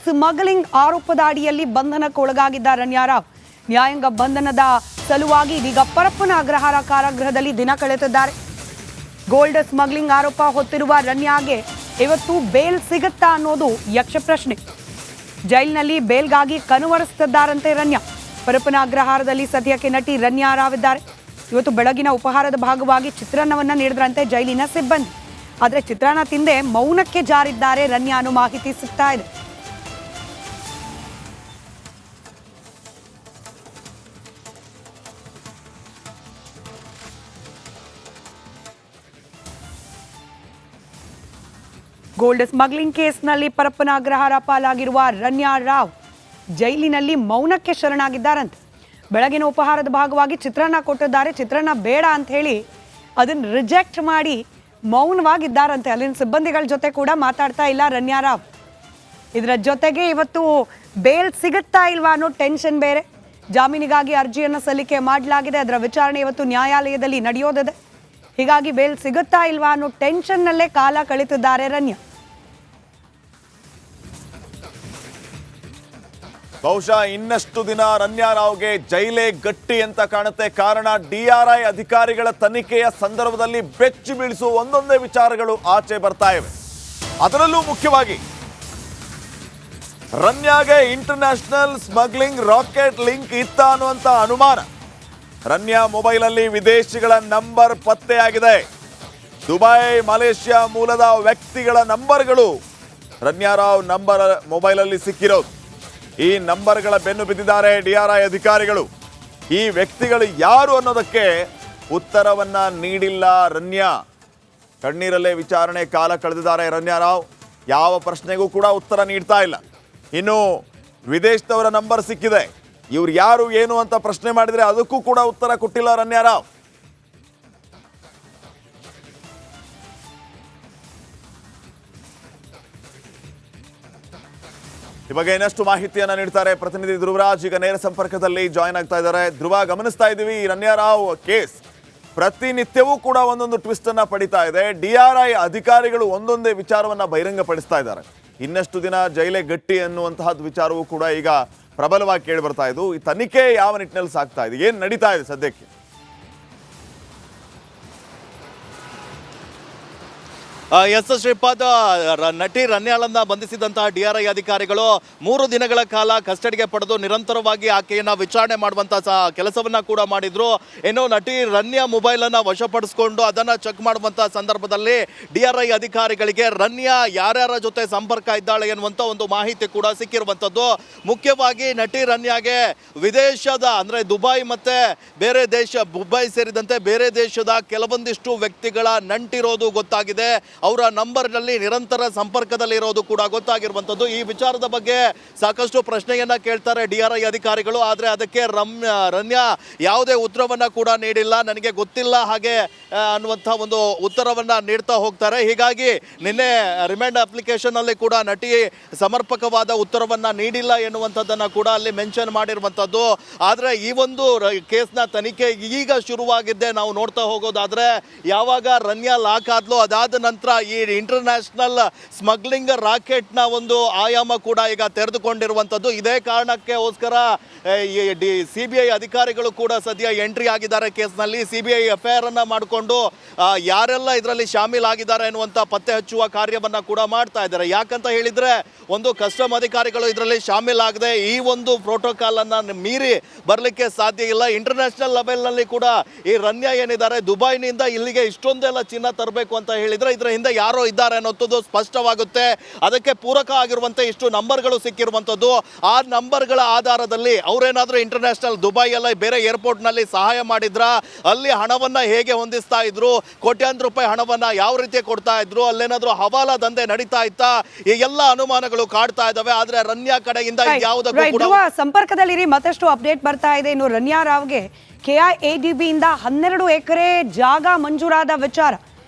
Smuggling ಆರೋಪದ ಅಡಿಯಲ್ಲಿ ಬಂಧನಕ್ಕೊಳಗಾಗಿದ್ದ ರನ್ಯಾ ರಾವ್ ನ್ಯಾಯಾಂಗ ಬಂಧನದ ಸಲುವಾಗಿ ಇದೀಗ ಪರಪ್ಪನ ಅಗ್ರಹಾರ ಕಾರಾಗೃಹದಲ್ಲಿ ದಿನ ಕಳೆದಿದ್ದಾರೆ. ಗೋಲ್ಡ್ ಸ್ಮಗ್ಲಿಂಗ್ ಆರೋಪ ಹೊತ್ತಿರುವ ರನ್ಯಾಗೆ ಇವತ್ತು ಬೇಲ್ ಸಿಗುತ್ತಾ ಅನ್ನೋದು ಯಕ್ಷ ಪ್ರಶ್ನೆ. ಜೈಲಿನಲ್ಲಿ ಬೇಲ್ಗಾಗಿ ಕನವರಿಸುತ್ತಿದ್ದಾರಂತೆ ರನ್ಯಾ. ಪರಪ್ಪನ ಅಗ್ರಹಾರದಲ್ಲಿ ಸದ್ಯಕ್ಕೆ ನಟಿ ರನ್ಯಾ ರಾವ್ ಇದ್ದಾರೆ. ಇವತ್ತು ಬೆಳಗಿನ ಉಪಹಾರದ ಭಾಗವಾಗಿ ಚಿತ್ರಾನ್ನವನ್ನ ನೀಡಿದ್ರಂತೆ ಜೈಲಿನ ಸಿಬ್ಬಂದಿ. ಆದರೆ ಚಿತ್ರಾನ್ನ ತಿಂದೆ ಮೌನಕ್ಕೆ ಜಾರಿದ್ದಾರೆ ರನ್ಯಾ ಅನ್ನೋ ಮಾಹಿತಿ ಸಿಗ್ತಾ ಇದೆ. ಗೋಲ್ಡ್ ಸ್ಮಗ್ಲಿಂಗ್ ಕೇಸ್ನಲ್ಲಿ ಪರಪ್ಪನ ಅಗ್ರಹಾರ ಪಾಲಾಗಿರುವ ರನ್ಯಾ ರಾವ್ ಜೈಲಿನಲ್ಲಿ ಮೌನಕ್ಕೆ ಶರಣಾಗಿದ್ದಾರಂತೆ. ಬೆಳಗಿನ ಉಪಹಾರದ ಭಾಗವಾಗಿ ಚಿತ್ರಾನ್ನ ಕೊಟ್ಟಿದ್ದಾರೆ. ಚಿತ್ರಾನ್ನ ಬೇಡ ಅಂತ ಹೇಳಿ ಅದನ್ನು ರಿಜೆಕ್ಟ್ ಮಾಡಿ ಮೌನವಾಗಿದ್ದಾರಂತೆ. ಅಲ್ಲಿನ ಸಿಬ್ಬಂದಿಗಳ ಜೊತೆ ಕೂಡ ಮಾತಾಡ್ತಾ ಇಲ್ಲ ರನ್ಯಾ ರಾವ್. ಇದರ ಜೊತೆಗೆ ಇವತ್ತು ಬೇಲ್ ಸಿಗುತ್ತಾ ಇಲ್ವಾ ಅನ್ನೋ ಟೆನ್ಷನ್ ಬೇರೆ. ಜಾಮೀನಿಗಾಗಿ ಅರ್ಜಿಯನ್ನು ಸಲ್ಲಿಕೆ ಮಾಡಲಾಗಿದೆ. ಅದರ ವಿಚಾರಣೆ ಇವತ್ತು ನ್ಯಾಯಾಲಯದಲ್ಲಿ ನಡೆಯೋದಿದೆ. ಹೀಗಾಗಿ ಬೇಲ್ ಸಿಗುತ್ತಾ ಇಲ್ವಾ ಅನ್ನೋ ಟೆನ್ಷನ್ನಲ್ಲೇ ಕಾಲ ಕಳೀತಿದ್ದಾರೆ ರನ್ಯಾ. ಬಹುಶಃ ಇನ್ನಷ್ಟು ದಿನ ರನ್ಯಾ ರಾವ್ಗೆ ಜೈಲೇ ಗಟ್ಟಿ ಅಂತ ಕಾಣುತ್ತೆ. ಕಾರಣ DRI ಅಧಿಕಾರಿಗಳ ತನಿಖೆಯ ಸಂದರ್ಭದಲ್ಲಿ ಬೆಚ್ಚಿ ಬೀಳಿಸುವ ಒಂದೊಂದೇ ವಿಚಾರಗಳು ಆಚೆ ಬರ್ತಾ ಇವೆ. ಅದರಲ್ಲೂ ಮುಖ್ಯವಾಗಿ ರನ್ಯಾಗೆ ಇಂಟರ್ನ್ಯಾಷನಲ್ ಸ್ಮಗ್ಲಿಂಗ್ ರಾಕೆಟ್ ಲಿಂಕ್ ಇತ್ತ ಅನ್ನುವಂಥ ಅನುಮಾನ. ರನ್ಯಾ ಮೊಬೈಲಲ್ಲಿ ವಿದೇಶಿಗಳ ನಂಬರ್ ಪತ್ತೆಯಾಗಿದೆ. ದುಬೈ, ಮಲೇಷ್ಯಾ ಮೂಲದ ವ್ಯಕ್ತಿಗಳ ನಂಬರ್ಗಳು ರನ್ಯಾ ರಾವ್ ನಂಬರ್ ಮೊಬೈಲಲ್ಲಿ ಸಿಕ್ಕಿರೋದು. ಈ ನಂಬರ್ಗಳ ಬೆನ್ನು ಬಿದ್ದಿದ್ದಾರೆ DRI ಅಧಿಕಾರಿಗಳು. ಈ ವ್ಯಕ್ತಿಗಳು ಯಾರು ಅನ್ನೋದಕ್ಕೆ ಉತ್ತರವನ್ನ ನೀಡಿಲ್ಲ ರನ್ಯಾ. ಕಣ್ಣೀರಲ್ಲೇ ವಿಚಾರಣೆ ಕಾಲ ಕಳೆದಿದ್ದಾರೆ ರನ್ಯಾ ರಾವ್. ಯಾವ ಪ್ರಶ್ನೆಗೂ ಕೂಡ ಉತ್ತರ ನೀಡ್ತಾ ಇಲ್ಲ. ಇನ್ನು ವಿದೇಶದವರ ನಂಬರ್ ಸಿಕ್ಕಿದೆ. ಇವ್ರು ಯಾರು ಏನು ಅಂತ ಪ್ರಶ್ನೆ ಮಾಡಿದ್ರೆ ಅದಕ್ಕೂ ಕೂಡ ಉತ್ತರ ಕೊಟ್ಟಿಲ್ಲ ರನ್ಯಾ ರಾವ್. ಈ ಬಗ್ಗೆ ಇನ್ನಷ್ಟು ಮಾಹಿತಿಯನ್ನ ನೀಡ್ತಾರೆ ಪ್ರತಿನಿಧಿ ಧ್ರುವರಾಜ್. ಈಗ ನೇರ ಸಂಪರ್ಕದಲ್ಲಿ ಜಾಯ್ನ್ ಆಗ್ತಾ ಇದ್ದಾರೆ. ಧ್ರುವ, ಗಮನಿಸ್ತಾ ಇದ್ದೀವಿ ಈ ರನ್ಯಾ ರಾವ್ ಕೇಸ್ ಪ್ರತಿನಿತ್ಯವೂ ಕೂಡ ಒಂದೊಂದು ಟ್ವಿಸ್ಟ್ ಅನ್ನ ಪಡಿತಾ ಇದೆ. DRI ಅಧಿಕಾರಿಗಳು ಒಂದೊಂದೇ ವಿಚಾರವನ್ನ ಬಹಿರಂಗಪಡಿಸ್ತಾ ಇದ್ದಾರೆ. ಇನ್ನಷ್ಟು ದಿನ ಜೈಲೇ ಗಟ್ಟಿ ಅನ್ನುವಂತಹದ್ದು ವಿಚಾರವೂ ಕೂಡ ಈಗ ಪ್ರಬಲವಾಗಿ ಕೇಳಿ ಬರ್ತಾ ಇದ್ದು. ಈ ತನಿಖೆ ಯಾವ ನಿಟ್ಟಿನಲ್ಲಿ ಸಾಗ್ತಾ ಇದೆ, ಏನ್ ನಡೀತಾ ಇದೆ ಸದ್ಯಕ್ಕೆ? ಎಸ್ ಶ್ರೀಪಾದ್, ನಟಿ ರನ್ಯಾಳನ್ನ ಬಂಧಿಸಿದಂತಹ DRI ಅಧಿಕಾರಿಗಳು 3 ದಿನಗಳ ಕಾಲ ಕಸ್ಟಡಿಗೆ ಪಡೆದು ನಿರಂತರವಾಗಿ ಆಕೆಯನ್ನ ವಿಚಾರಣೆ ಮಾಡುವಂತಹ ಕೆಲಸವನ್ನ ಕೂಡ ಮಾಡಿದ್ರು. ಏನೋ ನಟಿ ರನ್ಯಾ ಮೊಬೈಲ್ ಅನ್ನ ವಶಪಡಿಸಿಕೊಂಡು ಅದನ್ನ ಚೆಕ್ ಮಾಡುವಂತಹ ಸಂದರ್ಭದಲ್ಲಿ DRI ಅಧಿಕಾರಿಗಳಿಗೆ ರನ್ಯಾ ಯಾರ್ಯಾರ ಜೊತೆ ಸಂಪರ್ಕ ಇದ್ದಾಳೆ ಎನ್ನುವಂತ ಒಂದು ಮಾಹಿತಿ ಕೂಡ ಸಿಕ್ಕಿರುವಂತದ್ದು. ಮುಖ್ಯವಾಗಿ ನಟಿ ರನ್ಯಾಗೆ ವಿದೇಶದ ಅಂದ್ರೆ ದುಬೈ ಮತ್ತೆ ಬೇರೆ ದೇಶ, ದುಬೈ ಸೇರಿದಂತೆ ಬೇರೆ ದೇಶದ ಕೆಲವೊಂದಿಷ್ಟು ವ್ಯಕ್ತಿಗಳ ನಂಟಿರೋದು ಗೊತ್ತಾಗಿದೆ. ಅವರ ನಂಬರ್ನಲ್ಲಿ ನಿರಂತರ ಸಂಪರ್ಕದಲ್ಲಿ ಇರೋದು ಕೂಡ ಗೊತ್ತಾಗಿರುವಂಥದ್ದು. ಈ ವಿಚಾರದ ಬಗ್ಗೆ ಸಾಕಷ್ಟು ಪ್ರಶ್ನೆಯನ್ನ ಕೇಳ್ತಾರೆ DRI ಅಧಿಕಾರಿಗಳು. ಆದರೆ ಅದಕ್ಕೆ ರನ್ಯಾ ಯಾವುದೇ ಉತ್ತರವನ್ನ ಕೂಡ ನೀಡಿಲ್ಲ. ನನಗೆ ಗೊತ್ತಿಲ್ಲ ಹಾಗೆ ಅನ್ನುವಂಥ ಒಂದು ಉತ್ತರವನ್ನ ನೀಡ್ತಾ ಹೋಗ್ತಾರೆ. ಹೀಗಾಗಿ ನಿನ್ನೆ ರಿಮಾಂಡ್ ಅಪ್ಲಿಕೇಶನ್ ಅಲ್ಲಿ ಕೂಡ ನಟಿ ಸಮರ್ಪಕವಾದ ಉತ್ತರವನ್ನ ನೀಡಿಲ್ಲ ಎನ್ನುವಂಥದ್ದನ್ನ ಕೂಡ ಅಲ್ಲಿ ಮೆನ್ಷನ್ ಮಾಡಿರುವಂಥದ್ದು. ಆದರೆ ಈ ಒಂದು ಕೇಸ್ನ ತನಿಖೆ ಈಗ ಶುರುವಾಗಿದ್ದೆ ನಾವು ನೋಡ್ತಾ ಹೋಗೋದಾದ್ರೆ, ಯಾವಾಗ ರನ್ಯಾ ಲಾಕ್ ಆದ್ಲು ಅದಾದ ನಂತರ ಈ ಇಂಟರ್ನ್ಯಾಷನಲ್ ಸ್ಮಗ್ಲಿಂಗ್ ರಾಕೆಟ್ ನ ಒಂದು ಆಯಾಮ ಕೂಡ ಈಗ ತೆರೆದುಕೊಂಡಿರುವಂತದ್ದು. ಇದೇ ಕಾರಣಕ್ಕೋಸ್ಕರ CBI ಅಧಿಕಾರಿಗಳು ಕೂಡ ಸದ್ಯ ಎಂಟ್ರಿ ಆಗಿದ್ದಾರೆ ಕೇಸ್ನಲ್ಲಿ. CBI FIR ಅನ್ನ ಮಾಡಿಕೊಂಡು ಯಾರೆಲ್ಲ ಇದರಲ್ಲಿ ಶಾಮೀಲಾಗಿದ್ದಾರೆ ಎನ್ನುವಂತ ಪತ್ತೆ ಹಚ್ಚುವ ಕಾರ್ಯವನ್ನ ಕೂಡ ಮಾಡ್ತಾ ಇದ್ದಾರೆ. ಯಾಕಂತ ಹೇಳಿದ್ರೆ ಒಂದು ಕಸ್ಟಮ್ ಅಧಿಕಾರಿಗಳು ಇದರಲ್ಲಿ ಶಾಮೀಲಾಗದೆ ಈ ಒಂದು ಪ್ರೋಟೋಕಾಲ್ ಅನ್ನ ಮೀರಿ ಬರಲಿಕ್ಕೆ ಸಾಧ್ಯ ಇಲ್ಲ. ಇಂಟರ್ನ್ಯಾಷನಲ್ ಲೆವೆಲ್ ನಲ್ಲಿ ಕೂಡ ಈ ರನ್ಯಾ ಏನಿದ್ದಾರೆ ದುಬೈನಿಂದ ಇಲ್ಲಿಗೆ ಇಷ್ಟೊಂದೆಲ್ಲ ಚಿನ್ನ ತರಬೇಕು ಅಂತ ಹೇಳಿದ್ರೆ ಇದರ ಹಿಂದೆ ಯಾರೋ ಇದ್ದಾರೆ ಅನ್ನೋದು ಸ್ಪಷ್ಟವಾಗುತ್ತೆ. ಅದಕ್ಕೆ ಪೂರಕ ಆಗಿರುವಂತೆ ಇಷ್ಟು ನಂಬರ್ಗಳು ಸಿಕ್ಕಿರುವಂತದ್ದು. ಆ ನಂಬರ್ಗಳ ಆಧಾರದಲ್ಲಿ ಅವರೇನಾದ್ರೂ ಇಂಟರ್ನ್ಯಾಷನಲ್ ದುಬೈ ಎಲ್ಲ ಬೇರೆ ಏರ್ಪೋರ್ಟ್ ನಲ್ಲಿ ಸಹಾಯ ಮಾಡಿದ್ರ, ಅಲ್ಲಿ ಹಣವನ್ನ ಹೇಗೆ ಹೊಂದಿಸ್ತಾ ಇದ್ರು, ಕೋಟ್ಯಾಂತರ ರೂಪಾಯಿ ಹಣವನ್ನ ಯಾವ ರೀತಿ ಕೊಡ್ತಾ ಇದ್ರು, ಅಲ್ಲೇನಾದ್ರೂ ಹವಾಲಾ ದಂಧೆ ನಡೀತಾ ಇತ್ತಾ, ಈ ಎಲ್ಲ ಅನುಮಾನಗಳು ಕಾಡ್ತಾ ಇದಾವೆ. ಆದ್ರೆ ರನ್ಯಾ ಕಡೆಯಿಂದ ಯಾವುದಕ್ಕೂ ಕೂಡ ಸಂಪರ್ಕದಲ್ಲಿ ಮತ್ತಷ್ಟು ಅಪ್ಡೇಟ್ ಬರ್ತಾ ಇದೆ. ಇನ್ನು ರನ್ಯಾ ರಾವ್ಗೆ KIADB ಇಂದ 12 ಎಕರೆ ಜಾಗ ಮಂಜೂರಾದ ವಿಚಾರ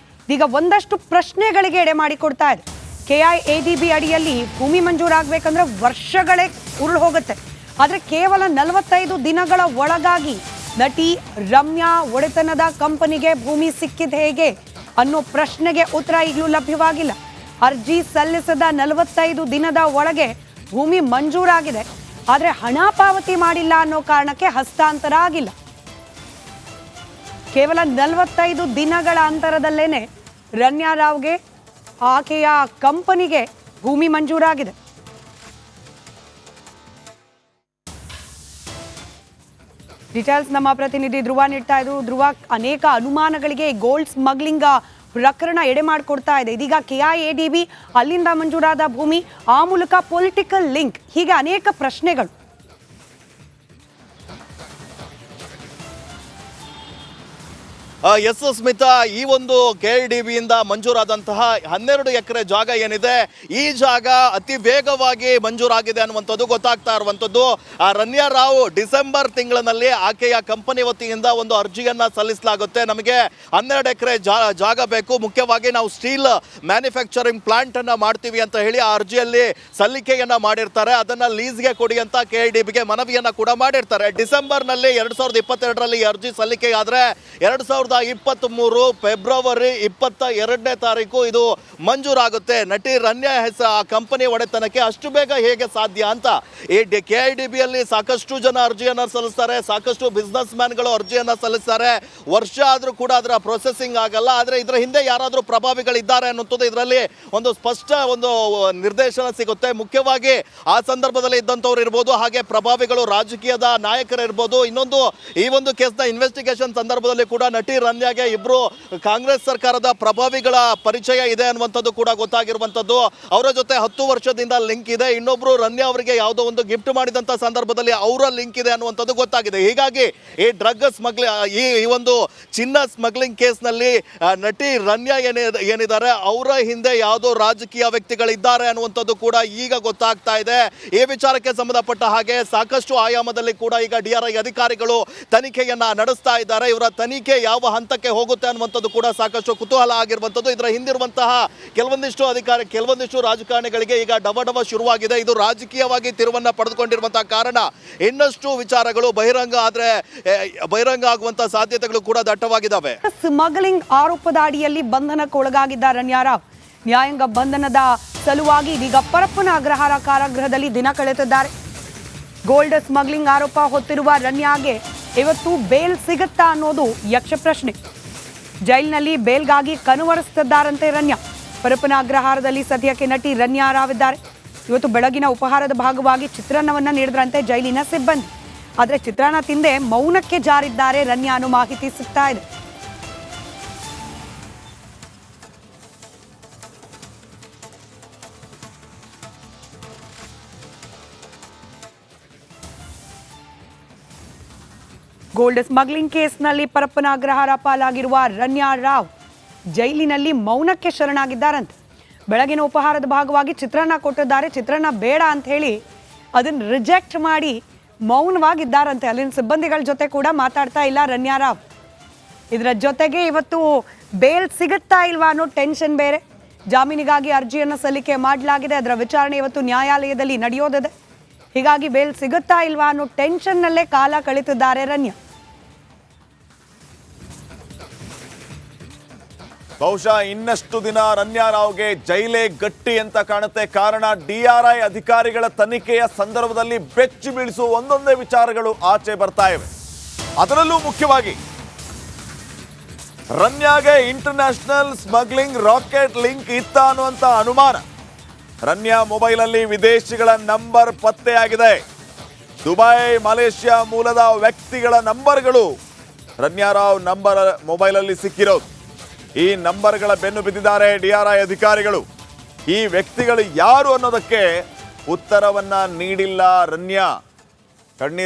ಈಗ ಒಂದಷ್ಟು ಪ್ರಶ್ನೆಗಳಿಗೆ ಎಡೆ ಮಾಡಿಕೊಡ್ತಾ ಇದೆ. KIADB ಅಡಿಯಲ್ಲಿ ಭೂಮಿ ಮಂಜೂರಾಗಬೇಕಂದ್ರೆ ವರ್ಷಗಳೇ ಉರುಳು ಹೋಗುತ್ತೆ. ಆದರೆ ಕೇವಲ 45 ದಿನಗಳ ಒಳಗಾಗಿ ನಟಿ ರಮ್ಯಾ ಒಡೆತನದ ಕಂಪನಿಗೆ ಭೂಮಿ ಸಿಕ್ಕಿದ ಹೇಗೆ ಅನ್ನೋ ಪ್ರಶ್ನೆಗೆ ಉತ್ತರ ಈಗಲೂ ಲಭ್ಯವಾಗಿಲ್ಲ. ಅರ್ಜಿ ಸಲ್ಲಿಸಿದ 45 ದಿನದ ಒಳಗೆ ಭೂಮಿ ಮಂಜೂರಾಗಿದೆ, ಆದರೆ ಹಣ ಪಾವತಿ ಮಾಡಿಲ್ಲ ಅನ್ನೋ ಕಾರಣಕ್ಕೆ ಹಸ್ತಾಂತರ ಆಗಿಲ್ಲ. ಕೇವಲ 45 ದಿನಗಳ ಅಂತರದಲ್ಲೇನೆ ರನ್ಯಾ ರಾವ್ಗೆ ಆಕೆಯ ಕಂಪನಿಗೆ ಭೂಮಿ ಮಂಜೂರಾಗಿದೆ. ಡೀಟೇಲ್ಸ್ ನಮ್ಮ ಪ್ರತಿನಿಧಿ ಧ್ರುವ ನೀಡ್ತಾ ಇದ್ರು. ಧ್ರುವ, ಅನೇಕ ಅನುಮಾನಗಳಿಗೆ ಗೋಲ್ಡ್ ಸ್ಮಗ್ಲಿಂಗ್ ಪ್ರಕರಣ ಎಡೆ ಮಾಡಿಕೊಡ್ತಾ ಇದೆ. ಇದೀಗ KIADB ಅಲ್ಲಿಂದ ಮಂಜೂರಾದ ಭೂಮಿ, ಆ ಮೂಲಕ ಪೊಲಿಟಿಕಲ್ ಲಿಂಕ್, ಹೀಗೆ ಅನೇಕ ಪ್ರಶ್ನೆಗಳು. ಎಸ್ ಸ್ಮಿತಾ, ಈ ಒಂದು KIADB ಇಂದ ಮಂಜೂರಾದಂತಹ 12 ಎಕರೆ ಜಾಗ ಏನಿದೆ, ಈ ಜಾಗ ಅತಿ ವೇಗವಾಗಿ ಮಂಜೂರಾಗಿದೆ ಅನ್ನುವಂಥದ್ದು ಗೊತ್ತಾಗ್ತಾ ಇರುವಂಥದ್ದು. ರನ್ಯಾ ರಾವ್ ಡಿಸೆಂಬರ್ ತಿಂಗಳಿನಲ್ಲಿ ಆಕೆಯ ಕಂಪನಿ ವತಿಯಿಂದ ಒಂದು ಅರ್ಜಿಯನ್ನ ಸಲ್ಲಿಸಲಾಗುತ್ತೆ. ನಮಗೆ 12 ಎಕರೆ ಜಾಗ ಬೇಕು, ಮುಖ್ಯವಾಗಿ ನಾವು ಸ್ಟೀಲ್ ಮ್ಯಾನುಫ್ಯಾಕ್ಚರಿಂಗ್ ಪ್ಲಾಂಟ್ ಅನ್ನ ಮಾಡ್ತೀವಿ ಅಂತ ಹೇಳಿ ಆ ಅರ್ಜಿಯಲ್ಲಿ ಸಲ್ಲಿಕೆಯನ್ನ ಮಾಡಿರ್ತಾರೆ. ಅದನ್ನ ಲೀಸ್ಗೆ ಕೊಡಿ ಅಂತ KIADBಗೆ ಮನವಿಯನ್ನ ಕೂಡ ಮಾಡಿರ್ತಾರೆ. ಡಿಸೆಂಬರ್ನಲ್ಲಿ 2022ರಲ್ಲಿ ಅರ್ಜಿ ಸಲ್ಲಿಕೆ ಆದ್ರೆ 2023 ಫೆಬ್ರವರಿ 22ನೇ ತಾರೀಕು ಇದು ಮಂಜೂರಾಗುತ್ತೆ. ನಟಿ ರನ್ಯಾ ಕಂಪನಿ ಒಡೆತನಕ್ಕೆ ಅಷ್ಟು ಬೇಗ ಹೇಗೆ ಸಾಧ್ಯ ಅಂತ ಈ KIADBಯಲ್ಲಿ ಸಾಕಷ್ಟು ಜನ ಅರ್ಜಿಯನ್ನ ಸಲ್ಲಿಸ್ತಾರೆ, ಸಾಕಷ್ಟು ಬಿಸ್ನೆಸ್ ಮ್ಯಾನ್ಗಳು ಅರ್ಜಿಯನ್ನ ಸಲ್ಲಿಸ್ತಾರೆ. ವರ್ಷ ಆದ್ರೂ ಕೂಡ ಅದರ ಪ್ರೊಸೆಸಿಂಗ್ ಆಗಲ್ಲ. ಆದ್ರೆ ಇದರ ಹಿಂದೆ ಯಾರಾದ್ರೂ ಪ್ರಭಾವಿಗಳಿದ್ದಾರೆ ಅನ್ನೋದು ಇದರಲ್ಲಿ ಒಂದು ಸ್ಪಷ್ಟ ಒಂದು ನಿರ್ದೇಶನ ಸಿಗುತ್ತೆ. ಮುಖ್ಯವಾಗಿ ಆ ಸಂದರ್ಭದಲ್ಲಿ ಇದ್ದಂಥವ್ರು ಇರ್ಬೋದು, ಹಾಗೆ ಪ್ರಭಾವಿಗಳು, ರಾಜಕೀಯದ ನಾಯಕರು ಇರ್ಬೋದು. ಇನ್ನೊಂದು, ಈ ಒಂದು ಕೇಸ್ನ ಇನ್ವೆಸ್ಟಿಗೇಷನ್ ಸಂದರ್ಭದಲ್ಲಿ ಕೂಡ ನಟಿ ರನ್ಯಾಗೆ ಇಬ್ರು ಕಾಂಗ್ರೆಸ್ ಸರ್ಕಾರದ ಪ್ರಭಾವಿಗಳ ಪರಿಚಯ ಇದೆ ಅನ್ನುವಂಥದ್ದು ಕೂಡ ಗೊತ್ತಾಗಿರುವಂಥದ್ದು. ಅವರ ಜೊತೆ 10 ವರ್ಷದಿಂದ ಲಿಂಕ್ ಇದೆ. ಇನ್ನೊಬ್ರು ರನ್ಯಾ ಅವರಿಗೆ ಯಾವುದೋ ಒಂದು ಗಿಫ್ಟ್ ಮಾಡಿದಂಥ ಸಂದರ್ಭದಲ್ಲಿ ಅವರ ಲಿಂಕ್ ಇದೆ ಅನ್ನುವಂಥದ್ದು ಗೊತ್ತಾಗಿದೆ. ಹೀಗಾಗಿ ಈ ಡ್ರಗ್ ಸ್ಮಗ್ಲಿಂಗ್, ಈ ಒಂದು ಚಿನ್ನ ಸ್ಮಗ್ಲಿಂಗ್ ಕೇಸ್ನಲ್ಲಿ ನಟಿ ರನ್ಯಾ ಏನಿದ್ದಾರೆ ಅವರ ಹಿಂದೆ ಯಾವುದೋ ರಾಜಕೀಯ ವ್ಯಕ್ತಿಗಳಿದ್ದಾರೆ ಅನ್ನುವಂಥದ್ದು ಕೂಡ ಈಗ ಗೊತ್ತಾಗ್ತಾ ಇದೆ. ಈ ವಿಚಾರಕ್ಕೆ ಸಂಬಂಧಪಟ್ಟ ಹಾಗೆ ಸಾಕಷ್ಟು ಆಯಾಮದಲ್ಲಿ ಕೂಡ ಈಗ DRI ಅಧಿಕಾರಿಗಳು ತನಿಖೆಯನ್ನ ನಡೆಸ್ತಾ ಇದ್ದಾರೆ. ಇವರ ತನಿಖೆ ಯಾವ ಹಂತಕ್ಕೆ ಹೋಗುತ್ತೆ ಅನ್ನುವಂಥದ್ದು ಕೂಡ ಸಾಕಷ್ಟು ಕುತೂಹಲ ಆಗಿರುವಂಥದ್ದು. ಇದರ ಹಿಂದಿರುವಂತಹ ಕೆಲವೊಂದಿಷ್ಟು ರಾಜಕಾರಣಿಗಳಿಗೆ ಈಗ ಡವಡವ ಶುರುವಾಗಿದೆ. ಇದು ರಾಜಕೀಯವಾಗಿ ತಿರುವನ್ನ ಪಡೆದುಕೊಂಡಿರುವಂತಹ ಕಾರಣ ಇನ್ನಷ್ಟು ವಿಚಾರಗಳು ಬಹಿರಂಗ ಆಗುವಂತಹ ಸಾಧ್ಯತೆಗಳು ಕೂಡ ದಟ್ಟವಾಗಿದ್ದಾವೆ. ಸ್ಮಗ್ಲಿಂಗ್ ಆರೋಪದ ಅಡಿಯಲ್ಲಿ ಬಂಧನಕ್ಕೊಳಗಾಗಿದ್ದ ರನ್ಯಾ ರಾವ್ ನ್ಯಾಯಾಂಗ ಬಂಧನದ ಸಲುವಾಗಿ ಇದೀಗ ಪರಪ್ಪನ ಅಗ್ರಹಾರ ಕಾರಾಗೃಹದಲ್ಲಿ ದಿನ ಕಳೆದಿದ್ದಾರೆ. ಗೋಲ್ಡ್ ಸ್ಮಗ್ಲಿಂಗ್ ಆರೋಪ ಹೊತ್ತಿರುವ ರನ್ಯಾಗೆ ಇವತ್ತು ಬೇಲ್ ಸಿಗುತ್ತಾ ಅನ್ನೋದು ಯಕ್ಷ ಪ್ರಶ್ನೆ. ಜೈಲಿನಲ್ಲಿ ಬೇಲ್ಗಾಗಿ ಕನವರಿಸುತ್ತಿದ್ದಾರಂತೆ ರನ್ಯಾ. ಪರಪ್ಪನ ಅಗ್ರಹಾರದಲ್ಲಿ ಸದ್ಯಕ್ಕೆ ನಟಿ ರನ್ಯಾ ರಾವ್ ಇದ್ದಾರೆ. ಇವತ್ತು ಬೆಳಗಿನ ಉಪಹಾರದ ಭಾಗವಾಗಿ ಚಿತ್ರಾನ್ನವನ್ನ ನೀಡಿದ್ರಂತೆ ಜೈಲಿನ ಸಿಬ್ಬಂದಿ. ಆದರೆ ಚಿತ್ರಾನ್ನ ತಿಂದೆ ಮೌನಕ್ಕೆ ಜಾರಿದ್ದಾರೆ ರನ್ಯಾ ಅನ್ನೋ ಮಾಹಿತಿ ಸಿಗ್ತಾ ಇದೆ. ಗೋಲ್ಡ್ ಸ್ಮಗ್ಲಿಂಗ್ ಕೇಸ್ನಲ್ಲಿ ಪರಪ್ಪನ ಅಗ್ರಹಾರ ಪಾಲಾಗಿರುವ ರನ್ಯಾ ರಾವ್ ಜೈಲಿನಲ್ಲಿ ಮೌನಕ್ಕೆ ಶರಣಾಗಿದ್ದಾರಂತೆ. ಬೆಳಗಿನ ಉಪಹಾರದ ಭಾಗವಾಗಿ ಚಿತ್ರಾನ್ನ ಕೊಟ್ಟಿದ್ದಾರೆ. ಚಿತ್ರಾನ್ನ ಬೇಡ ಅಂತ ಹೇಳಿ ಅದನ್ನು ರಿಜೆಕ್ಟ್ ಮಾಡಿ ಮೌನವಾಗಿದ್ದಾರಂತೆ. ಅಲ್ಲಿನ ಸಿಬ್ಬಂದಿಗಳ ಜೊತೆ ಕೂಡ ಮಾತಾಡ್ತಾ ಇಲ್ಲ ರನ್ಯಾ ರಾವ್. ಇದರ ಜೊತೆಗೆ ಇವತ್ತು ಬೇಲ್ ಸಿಗುತ್ತಾ ಇಲ್ವಾ ಅನ್ನೋ ಟೆನ್ಷನ್ ಬೇರೆ. ಜಾಮೀನಿಗಾಗಿ ಅರ್ಜಿಯನ್ನು ಸಲ್ಲಿಕೆ ಮಾಡಲಾಗಿದೆ. ಅದರ ವಿಚಾರಣೆ ಇವತ್ತು ನ್ಯಾಯಾಲಯದಲ್ಲಿ ನಡೆಯೋದಿದೆ. ಹೀಗಾಗಿ ಬೇಲ್ ಸಿಗುತ್ತಾ ಇಲ್ವಾ ಅನ್ನೋ ಟೆನ್ಷನ್ನಲ್ಲೇ ಕಾಲ ಕಳೀತಿದ್ದಾರೆ ರನ್ಯಾ. ಬಹುಶಃ ಇನ್ನಷ್ಟು ದಿನ ರನ್ಯಾ ರಾವ್ಗೆ ಜೈಲೇ ಗಟ್ಟಿ ಅಂತ ಕಾಣುತ್ತೆ. ಕಾರಣ DRI ಅಧಿಕಾರಿಗಳ ತನಿಖೆಯ ಸಂದರ್ಭದಲ್ಲಿ ಬೆಚ್ಚಿ ಬೀಳಿಸುವ ಒಂದೊಂದೇ ವಿಚಾರಗಳು ಆಚೆ ಬರ್ತಾ ಇವೆ. ಅದರಲ್ಲೂ ಮುಖ್ಯವಾಗಿ ರನ್ಯಾಗೆ ಇಂಟರ್ನ್ಯಾಷನಲ್ ಸ್ಮಗ್ಲಿಂಗ್ ರಾಕೆಟ್ ಲಿಂಕ್ ಇತ್ತ ಅನ್ನುವಂಥ ಅನುಮಾನ. ರನ್ಯಾ ಮೊಬೈಲಲ್ಲಿ ವಿದೇಶಿಗಳ ನಂಬರ್ ಪತ್ತೆಯಾಗಿದೆ. ದುಬೈ, ಮಲೇಷ್ಯಾ ಮೂಲದ ವ್ಯಕ್ತಿಗಳ ನಂಬರ್ಗಳು ರನ್ಯಾ ರಾವ್ ಮೊಬೈಲಲ್ಲಿ ಸಿಕ್ಕಿರೋದು. ಈ ನಂಬರ್ಗಳ ಬೆನ್ನು ಬಿದ್ದಿದ್ದಾರೆ DRI ಅಧಿಕಾರಿಗಳು. ಈ ವ್ಯಕ್ತಿಗಳು ಯಾರು ಅನ್ನೋದಕ್ಕೆ ಉತ್ತರವನ್ನ ನೀಡಿಲ್ಲ ರನ್ಯಾ. ಕಣ್ಣೀರಲ್ಲಿ